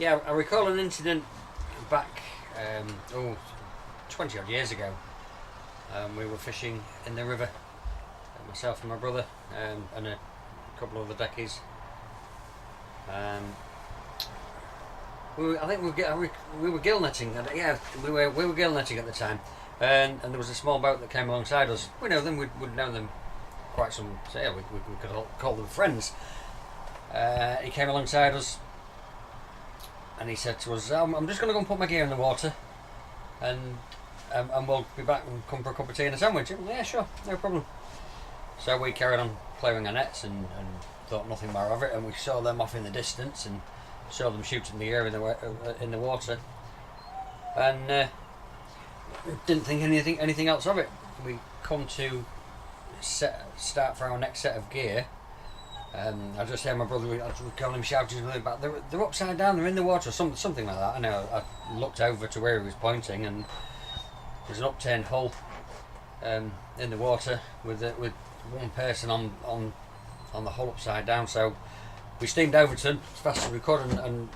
Yeah, I recall an incident back 20 odd years ago. We were fishing in the river, myself and my brother, and a couple of other deckies. I think we were gill netting. Yeah, we were gill netting at the time, and there was a small boat that came alongside us. We know them. We'd known them quite some. So yeah, we could call them friends. He came alongside us, and he said to us, "I'm just going to go and put my gear in the water, and we'll be back and come for a cup of tea and a sandwich." Yeah, sure, no problem. So we carried on clearing our nets and thought nothing more of it, and we saw them off in the distance and saw them shooting the air in the water, and didn't think anything else of it. We come to start for our next set of gear. I just heard my brother, we call him shouting something about they're upside down, they're in the water, something like that. I looked over to where he was pointing, and there's an upturned hull in the water with one person on the hull upside down. So we steamed over to him as fast as we could, and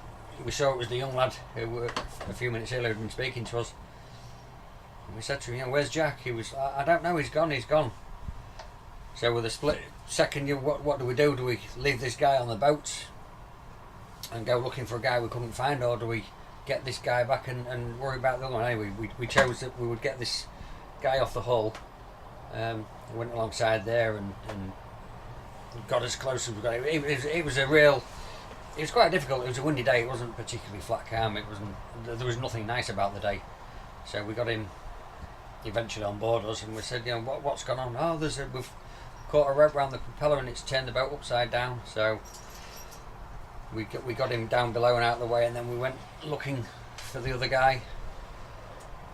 we saw it was the young lad who a few minutes earlier had been speaking to us. And we said to him, "Where's Jack?" He was, "I don't know, he's gone." So with a split second, what do we do? Do we leave this guy on the boat and go looking for a guy we couldn't find, or do we get this guy back and worry about the other one? Anyway, we chose that we would get this guy off the hull. Went alongside there and got as close as we got. It was quite difficult. It was a windy day. It wasn't particularly flat calm. There was nothing nice about the day. So we got him eventually on board us, and we said, what's gone on? Oh, we've caught a rope around the propeller and it's turned the boat upside down. So we got him down below and out of the way, and then we went looking for the other guy.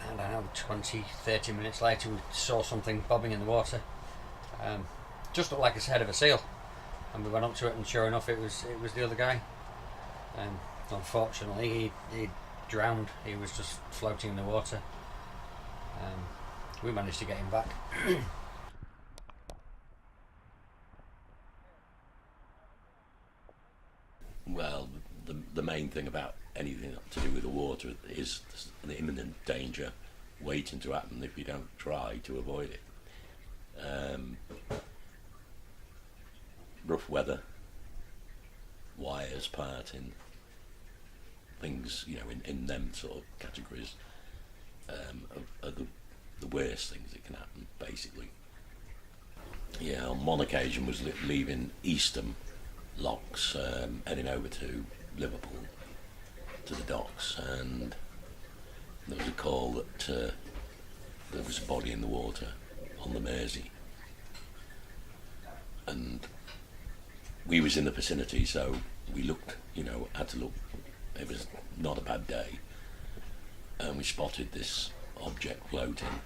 And I don't know, 20-30 minutes later, we saw something bobbing in the water. Just looked like the head of a seal, and we went up to it, and sure enough, it was the other guy. Unfortunately, he drowned. He was just floating in the water. We managed to get him back. Well, the main thing about anything to do with the water is the imminent danger waiting to happen if you don't try to avoid it. Rough weather, wires parting, things, in them sort of categories are the worst things that can happen, basically. Yeah, on one occasion was leaving Eastham Locks, heading over to Liverpool to the docks, and there was a call that there was a body in the water on the Mersey, and we was in the vicinity, so we looked, had to look. It was not a bad day, and we spotted this object floating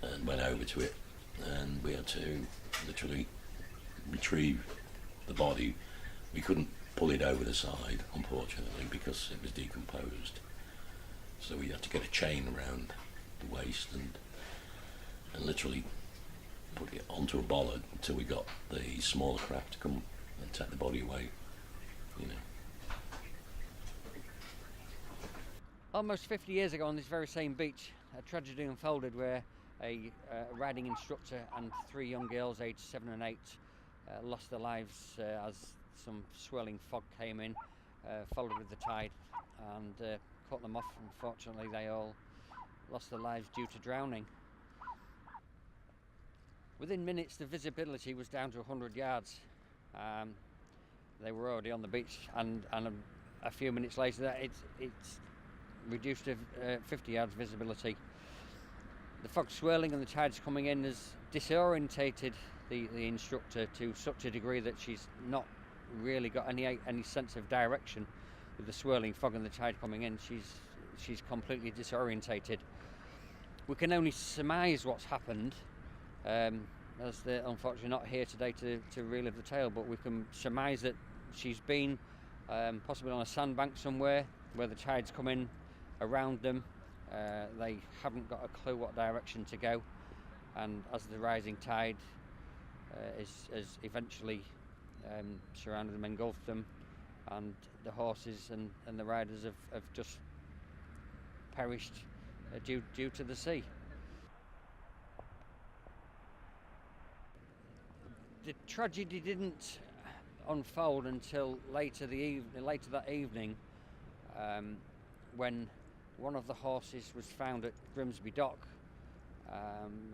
and went over to it, and we had to literally retrieve the body. We couldn't pull it over the side, unfortunately, because it was decomposed, so we had to get a chain around the waist and literally put it onto a bollard until we got the smaller craft to come and take the body away. Almost 50 years ago on this very same beach, a tragedy unfolded where a riding instructor and 3 young girls aged 7 and 8 lost their lives as some swirling fog came in, followed with the tide, and cut them off. Unfortunately, they all lost their lives due to drowning. Within minutes, the visibility was down to 100 yards. They were already on the beach, and a few minutes later, it's reduced to 50 yards visibility. The fog swirling and the tides coming in has disorientated the instructor to such a degree that she's not really got any sense of direction. With the swirling fog and the tide coming in, she's completely disorientated. We can only surmise what's happened, as they're unfortunately not here today to relive the tale, but we can surmise that she's been possibly on a sandbank somewhere where the tide's come in around them. They haven't got a clue what direction to go, and as the rising tide has eventually surrounded them, engulfed them, and the horses and the riders have just perished due to the sea. The tragedy didn't unfold until later that evening, when one of the horses was found at Grimsby Dock,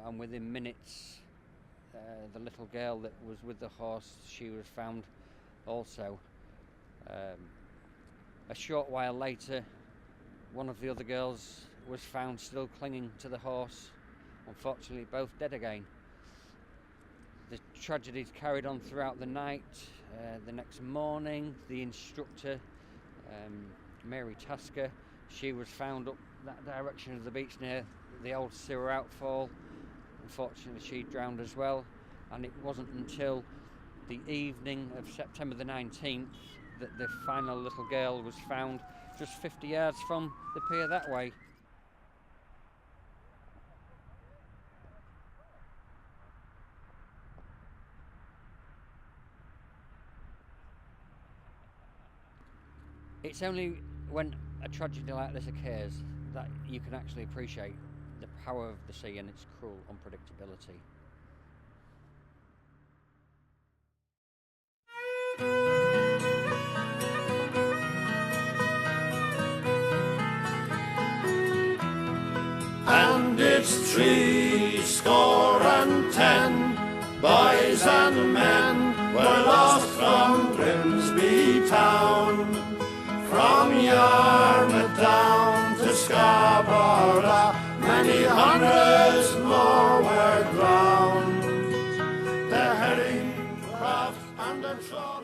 and within minutes the little girl that was with the horse, she was found also. A short while later, one of the other girls was found still clinging to the horse, unfortunately both dead again. The tragedies carried on throughout the night. The next morning, the instructor, Mary Tasker, she was found up that direction of the beach near the old sewer outfall. Unfortunately, she drowned as well, and it wasn't until the evening of September the 19th that the final little girl was found just 50 yards from the pier that way. It's only when a tragedy like this occurs that you can actually appreciate the power of the sea and its cruel unpredictability. And it's 70 boys and men were lost from Grimsby town. From Yarmouth down to Scarborough, many hundreds more were drowned. The herring craft and the troll